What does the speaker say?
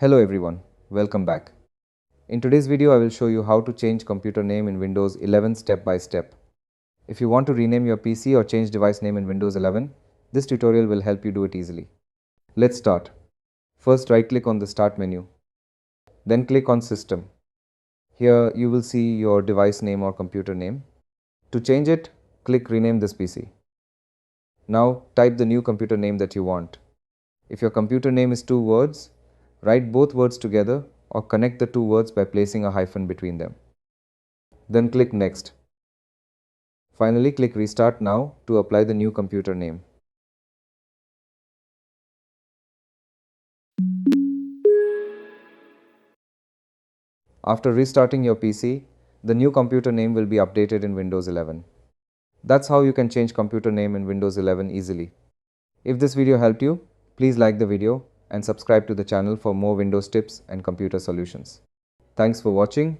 Hello everyone, welcome back. In today's video, I will show you how to change computer name in Windows 11 step by step. If you want to rename your PC or change device name in Windows 11, this tutorial will help you do it easily. Let's start. First, right-click on the Start menu. Then click on System. Here, you will see your device name or computer name. To change it, click Rename this PC. Now, type the new computer name that you want. If your computer name is two words, write both words together or connect the two words by placing a hyphen between them. Then click Next. Finally, click Restart Now to apply the new computer name. After restarting your PC, the new computer name will be updated in Windows 11. That's how you can change computer name in Windows 11 easily. If this video helped you, please like the video and subscribe to the channel for more Windows tips and computer solutions. Thanks for watching.